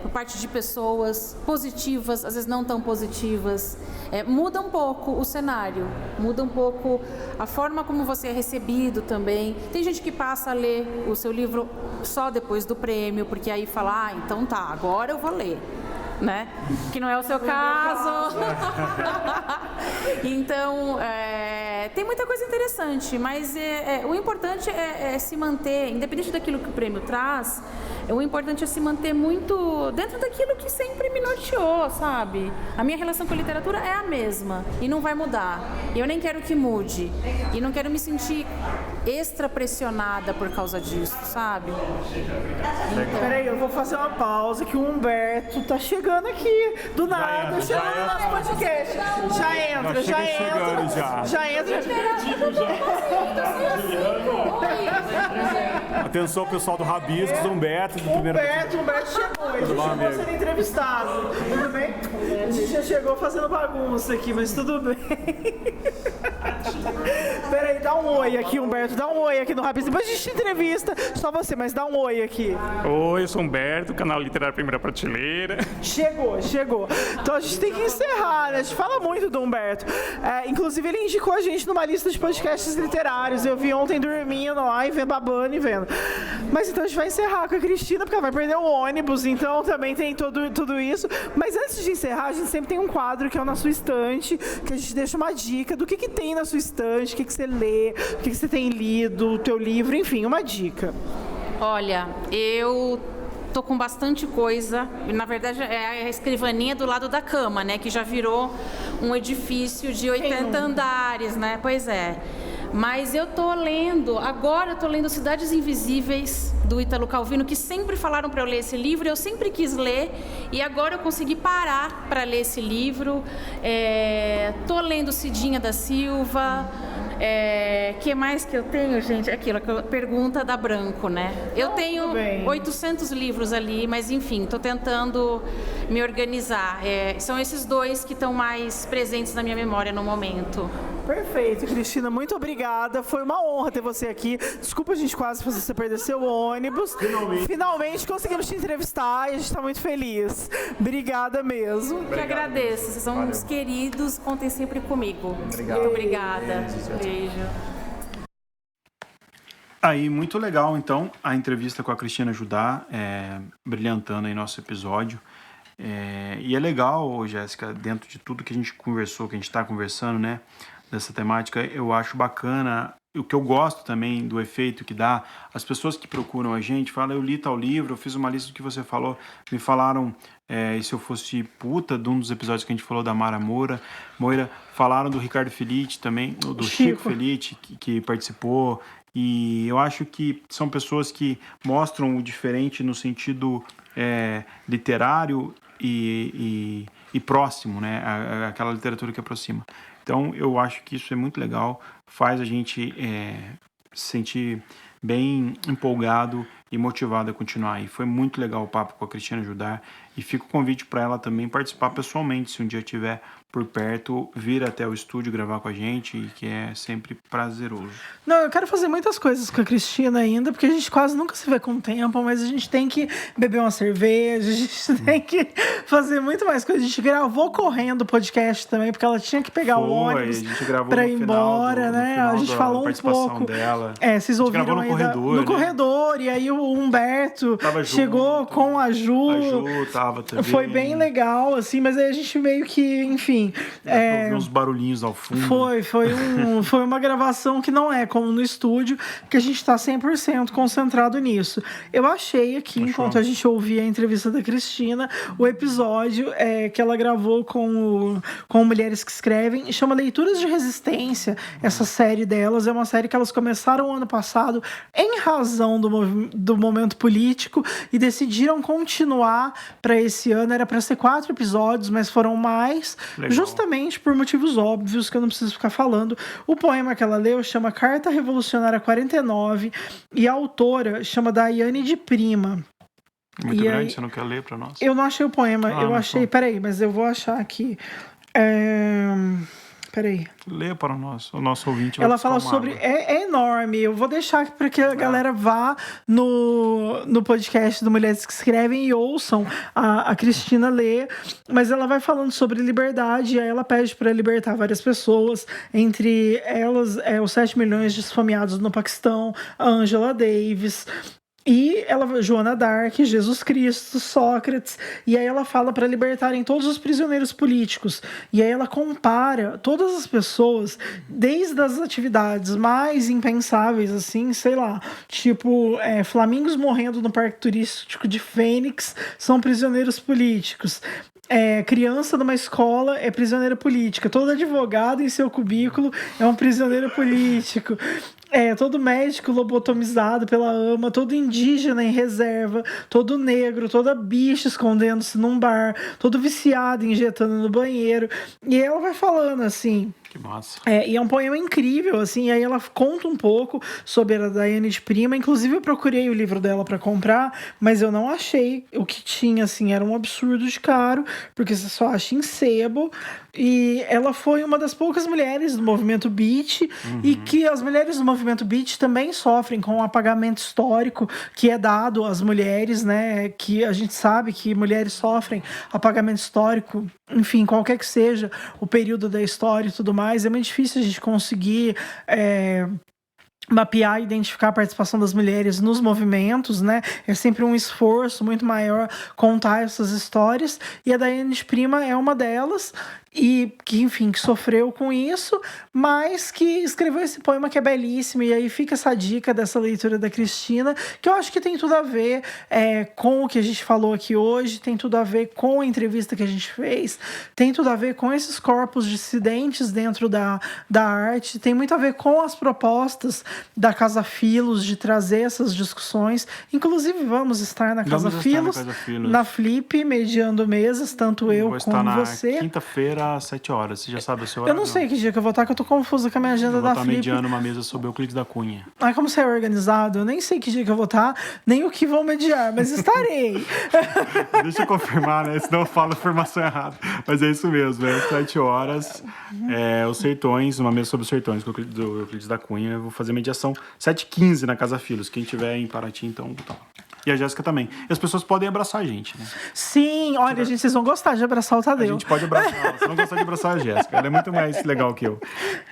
por parte de pessoas positivas, às vezes não tão positivas. Muda um pouco o cenário, muda um pouco a forma como você é recebido também. Tem gente que passa a ler o seu livro só depois do prêmio, porque aí fala, então tá, agora eu vou ler. Né? Que não é o seu caso. Então, tem muita coisa interessante, mas o importante é se manter, independente daquilo que o prêmio traz, o importante é se manter muito dentro daquilo que sempre me norteou, sabe? A minha relação com a literatura é a mesma e não vai mudar. Eu nem quero que mude. E não quero me sentir extra pressionada por causa disso, sabe? Peraí, eu vou fazer uma pausa que o Humberto tá chegando aqui. Do nada, chegando no nosso podcast. Já entra. Atenção, pessoal do Rabiscos, Humberto do primeiro. Humberto chegou, ele chegou sendo entrevistado. Tudo bem? A gente já chegou fazendo bagunça aqui, mas tudo bem. Peraí, dá um oi aqui, Humberto. Dá um oi aqui no Rabiscos. Depois a gente entrevista só você, mas dá um oi aqui. Oi, eu sou Humberto, canal Literário Primeira Prateleira. Chegou. Então a gente tem que encerrar, né? A gente fala muito do Humberto. Inclusive, ele indicou a gente numa lista de podcasts literários. Eu vi ontem dormindo lá e babando e vendo. Mas então a gente vai encerrar com a Cristina, porque ela vai perder o ônibus, então também tem tudo isso. Mas antes de encerrar, a gente sempre tem um quadro que é o Na Sua Estante, que a gente deixa uma dica do que tem na sua estante, o que você lê, o que você tem lido, o teu livro, enfim, uma dica. Olha, eu tô com bastante coisa. Na verdade, é a escrivaninha do lado da cama, né? Que já virou um edifício de 80 andares, né? Pois é. Mas eu tô lendo Cidades Invisíveis, do Ítalo Calvino, que sempre falaram para eu ler esse livro, eu sempre quis ler, e agora eu consegui parar para ler esse livro. Tô lendo Cidinha da Silva. Que mais que eu tenho, gente? Aquilo, pergunta da Branco, né? Eu tenho 800 livros ali, mas enfim, tô tentando me organizar. São esses dois que estão mais presentes na minha memória no momento. Perfeito, Cristina, muito obrigada. Foi uma honra ter você aqui. Desculpa a gente quase fazer você perder seu ônibus. Finalmente conseguimos te entrevistar e a gente está muito feliz. Obrigada mesmo. Eu que agradeço. Vocês são uns queridos, contem sempre comigo. Muito obrigada. Beijo. Aí, muito legal, então, a entrevista com a Cristina Judá, brilhantando aí nosso episódio. E é legal, Jéssica, dentro de tudo que a gente conversou, que a gente está conversando, né, dessa temática, eu acho bacana. O que eu gosto também do efeito que dá, as pessoas que procuram a gente falam, eu li tal livro, eu fiz uma lista do que você falou, me falaram, e se eu fosse puta, de um dos episódios que a gente falou da Mara Moura, falaram do Ricardo Felitti também, do Chico Felitti, que participou, e eu acho que são pessoas que mostram o diferente no sentido literário e próximo, né? Aquela literatura que aproxima. Então, eu acho que isso é muito legal, faz a gente se sentir bem empolgado e motivado a continuar. E foi muito legal o papo com a Cristina Judá. E fica o convite para ela também participar pessoalmente, se um dia estiver por perto, vir até o estúdio gravar com a gente, que é sempre prazeroso. Não, eu quero fazer muitas coisas com a Cristina ainda, porque a gente quase nunca se vê com tempo, mas a gente tem que beber uma cerveja, a gente tem que fazer muito mais coisas. A gente gravou correndo o podcast também, porque ela tinha que pegar o ônibus para ir embora, né? A gente falou um pouco dela. Vocês ouviram no aí corredor, no corredor, e aí o Humberto chegou junto, com a Ju. A Ju tava também. Foi bem legal, assim, mas aí a gente meio que, enfim... ouvir uns barulhinhos ao fundo. Foi uma gravação que não é como no estúdio, que a gente está 100% concentrado nisso. Eu achei aqui, enquanto a gente ouvia a entrevista da Cristina, o episódio que ela gravou com Mulheres que Escrevem, chama Leituras de Resistência. Essa série delas é uma série que elas começaram ano passado em razão do momento político e decidiram continuar para esse ano. Era para ser 4 episódios, mas foram mais. Legal. Justamente por motivos óbvios que eu não preciso ficar falando. O poema que ela leu chama Carta Revolucionária 49 e a autora chama Daiane de Prima. Muito grande, você não quer ler para nós? Eu não achei o poema, eu achei... Peraí, mas eu vou achar aqui. Peraí. Lê para nós, o nosso ouvinte. Ela fala sobre... É enorme. Eu vou deixar para que a galera vá no podcast do Mulheres que Escrevem e ouçam a Cristina ler. Mas ela vai falando sobre liberdade, e aí ela pede para libertar várias pessoas. Entre elas, os 7 milhões de esfomeados no Paquistão, a Angela Davis... E Joana d'Arc, Jesus Cristo, Sócrates, e aí ela fala para libertarem todos os prisioneiros políticos. E aí ela compara todas as pessoas, desde as atividades mais impensáveis, assim, sei lá, tipo, flamingos morrendo no parque turístico de Fênix são prisioneiros políticos. Criança numa escola é prisioneira política. Todo advogado em seu cubículo é um prisioneiro político. Todo médico lobotomizado pela ama, todo indígena em reserva, todo negro, toda bicha escondendo-se num bar, todo viciado injetando no banheiro. E ela vai falando assim. Que massa. E é um poema incrível, assim, e aí ela conta um pouco sobre a Daiane de Prima. Inclusive, eu procurei o livro dela para comprar, mas eu não achei. O que tinha, assim, era um absurdo de caro, porque você só acha em sebo. E ela foi uma das poucas mulheres do movimento Beat, e que as mulheres do movimento Beat também sofrem com o apagamento histórico que é dado às mulheres, né? Que a gente sabe que mulheres sofrem apagamento histórico, enfim, qualquer que seja o período da história e tudo mais. É muito difícil a gente conseguir mapear e identificar a participação das mulheres nos movimentos, né? É sempre um esforço muito maior contar essas histórias, e a Daiane de Prima é uma delas, e que, enfim, que sofreu com isso, mas que escreveu esse poema que é belíssimo. E aí fica essa dica dessa leitura da Cristina, que eu acho que tem tudo a ver com o que a gente falou aqui hoje, tem tudo a ver com a entrevista que a gente fez, tem tudo a ver com esses corpos dissidentes dentro da arte, tem muito a ver com as propostas da Casa Filos de trazer essas discussões. Inclusive, vamos estar na Casa Filos, na Flip, mediando mesas, tanto eu como você. Quinta-feira, às 7 horas. Você já sabe o seu horário? Eu não sei que dia que eu vou estar, que eu tô confusa com a minha agenda da Flip. Eu vou estar mediando uma mesa sobre Euclides da Cunha. Ai, como você é organizado. Eu nem sei que dia que eu vou estar, nem o que vão mediar, mas estarei. Deixa eu confirmar, né? Senão eu falo a informação errada. Mas é isso mesmo, às 7 horas. Os Sertões, uma mesa sobre os Sertões do Euclides da Cunha. Eu vou fazer mediação 7h15 na Casa Filos. Quem tiver em Paraty, então. E a Jéssica também. E as pessoas podem abraçar a gente, né? Sim, olha, gente, vocês vão gostar de abraçar o Tadeu. A gente pode abraçar ela. Você não gosta de abraçar a Jéssica. Ela é muito mais legal que eu.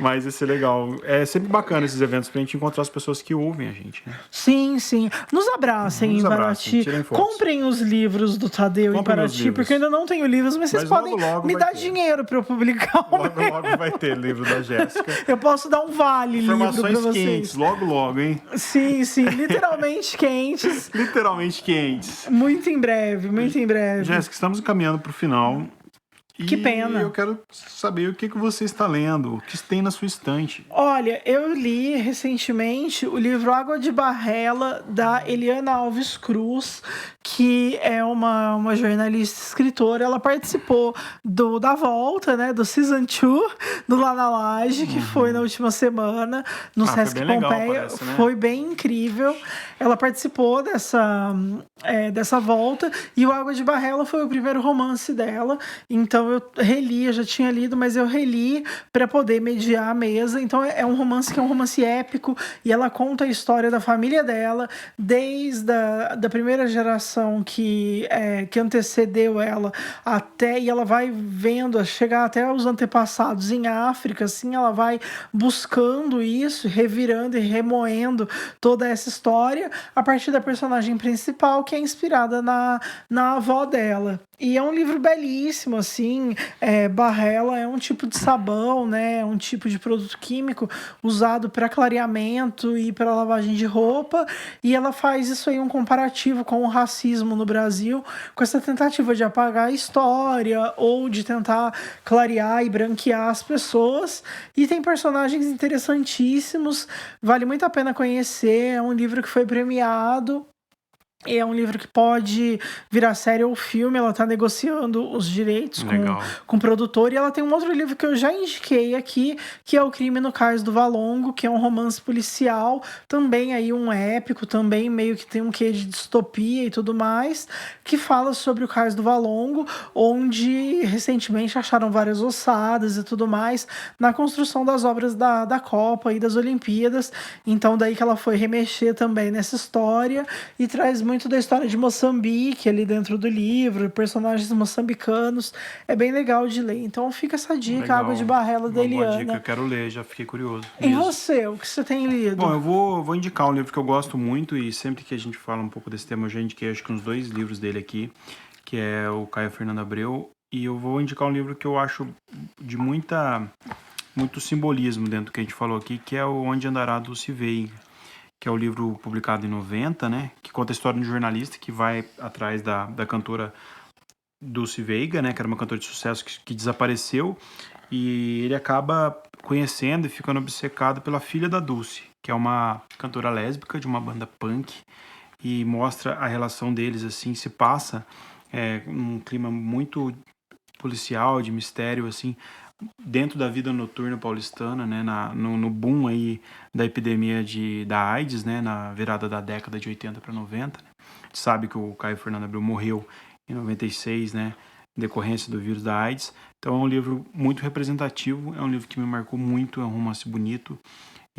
Mas esse é legal. É sempre bacana esses eventos pra gente encontrar as pessoas que ouvem a gente, né? Sim, sim. Nos abracem em Paraty. Comprem os livros do Tadeu em Paraty, porque eu ainda não tenho livros, mas vocês podem me dar dinheiro pra eu publicar. Logo vai ter livro da Jéssica. Eu posso dar um vale livro pra vocês. Informações quentes, logo, hein? Sim, literalmente quentes. Literalmente quentes. Muito em breve. Jéssica, estamos caminhando para o final. Que pena. Eu quero saber o que você está lendo, o que tem na sua estante. Olha, eu li recentemente o livro Água de Barrela, da Eliana Alves Cruz, que é uma jornalista escritora. Ela participou da volta, né, do Season 2 do Lá na Laje, que foi na última semana, no Sesc Pompeia. Parece, né? Foi bem incrível. Ela participou dessa volta, e o Água de Barrela foi o primeiro romance dela. Então eu já tinha lido, mas eu reli para poder mediar a mesa. Então é um romance que é um romance épico, e ela conta a história da família dela, desde da primeira geração que antecedeu ela até, e ela vai vendo, chegar até os antepassados em África, assim, ela vai buscando isso, revirando e remoendo toda essa história a partir da personagem principal, que é inspirada na avó dela. E é um livro belíssimo, assim. Barrela é um tipo de sabão, né? Um tipo de produto químico usado para clareamento e para lavagem de roupa. E ela faz isso aí, um comparativo com o racismo no Brasil, com essa tentativa de apagar a história ou de tentar clarear e branquear as pessoas. E tem personagens interessantíssimos, vale muito a pena conhecer. É um livro que foi premiado. É um livro que pode virar série ou filme. Ela está negociando os direitos com o produtor. E ela tem um outro livro que eu já indiquei aqui, que é O Crime no Cais do Valongo, que é um romance policial, também aí um épico, também meio que tem um quê de distopia e tudo mais, que fala sobre o Cais do Valongo, onde recentemente acharam várias ossadas e tudo mais na construção das obras da Copa e das Olimpíadas. Então daí que ela foi remexer também nessa história, e traz muito da história de Moçambique ali dentro do livro, personagens moçambicanos. É bem legal de ler. Então fica essa dica, legal. Água de Barrela da Eliana. Boa dica, eu quero ler, já fiquei curioso. E você, o que você tem lido? Bom, eu vou indicar um livro que eu gosto muito, e sempre que a gente fala um pouco desse tema, eu já indiquei acho que uns 2 livros dele aqui, que é o Caio Fernando Abreu, e eu vou indicar um livro que eu acho de muito simbolismo dentro do que a gente falou aqui, que é o Onde Andará Dulce Veiga, que é o livro publicado em 90, né, que conta a história de um jornalista que vai atrás da cantora Dulce Veiga, né, que era uma cantora de sucesso que desapareceu, e ele acaba conhecendo e ficando obcecado pela filha da Dulce, que é uma cantora lésbica de uma banda punk, e mostra a relação deles, assim, se passa num clima muito policial, de mistério, assim, dentro da vida noturna paulistana, né, no boom aí da epidemia da AIDS, né, na virada da década de 80 para 90, né? A gente sabe que o Caio Fernando Abreu morreu em 96, né, em decorrência do vírus da AIDS. Então é um livro muito representativo, é um livro que me marcou muito, é um romance bonito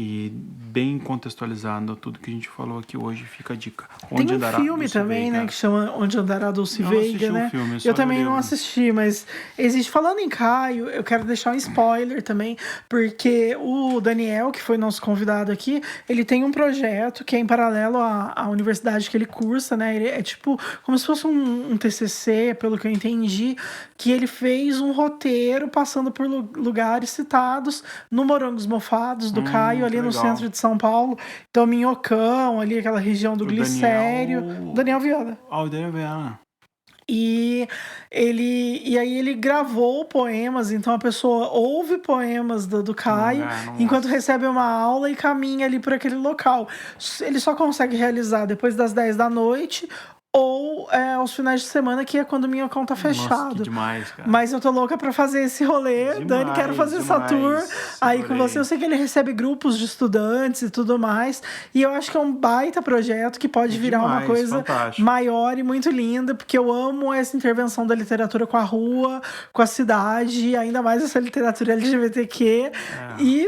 e bem contextualizado. Tudo que a gente falou aqui hoje, fica a dica. Tem um filme também, né, que chama Onde Andará Dulce Veiga, né? Eu também não assisti, mas existe. Falando em Caio, eu quero deixar um spoiler também, porque o Daniel, que foi nosso convidado aqui, ele tem um projeto que é em paralelo à universidade que ele cursa, né? Ele é tipo como se fosse um TCC, pelo que eu entendi, que ele fez um roteiro passando por lugares citados no Morangos Mofados do Caio, ali no centro de São Paulo. Então, Minhocão, ali aquela região do Glicério. Daniel Viana. O Daniel Viana. E aí ele gravou poemas, então a pessoa ouve poemas do Caio enquanto recebe uma aula e caminha ali por aquele local. Ele só consegue realizar depois das 10 da noite ou aos finais de semana, que é quando o Minhocão tá fechado. Nossa, que demais, cara. Mas eu tô louca pra fazer esse rolê. Demais, Dani, quero fazer essa tour aí com você. Eu sei que ele recebe grupos de estudantes e tudo mais. E eu acho que é um baita projeto que pode virar uma coisa maior e muito linda, porque eu amo essa intervenção da literatura com a rua, com a cidade, ainda mais essa literatura LGBTQ. E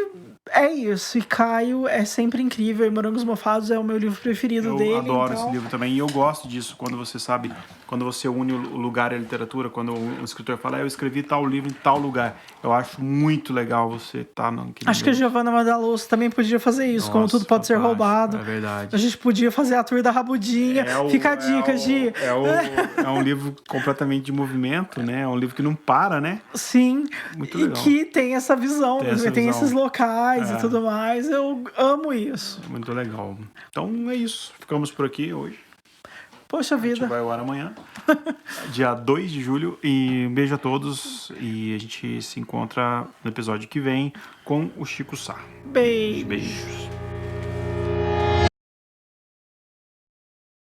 é isso, e Caio é sempre incrível, e Morangos Mofados é o meu livro preferido dele. Eu adoro esse livro também, e eu gosto disso, quando você sabe, quando você une o lugar e a literatura, quando um escritor fala, eu escrevi tal livro em tal lugar. Eu acho muito legal você estar naquele Acho que a Giovanna Madaloso também podia fazer isso. Nossa, como tudo pode ser roubado. É verdade. A gente podia fazer a tour da Rabudinha. Fica a dica, Gi. É um livro completamente de movimento, né? É um livro que não para, né? Sim. Muito legal. E que tem essa visão, tem esses locais e tudo mais. Eu amo isso. Muito legal. Então é isso. Ficamos por aqui hoje. Poxa vida. A gente vai ao ar amanhã, dia 2 de julho. E um beijo a todos. E a gente se encontra no episódio que vem com o Chico Sá. Beijos. Beijos.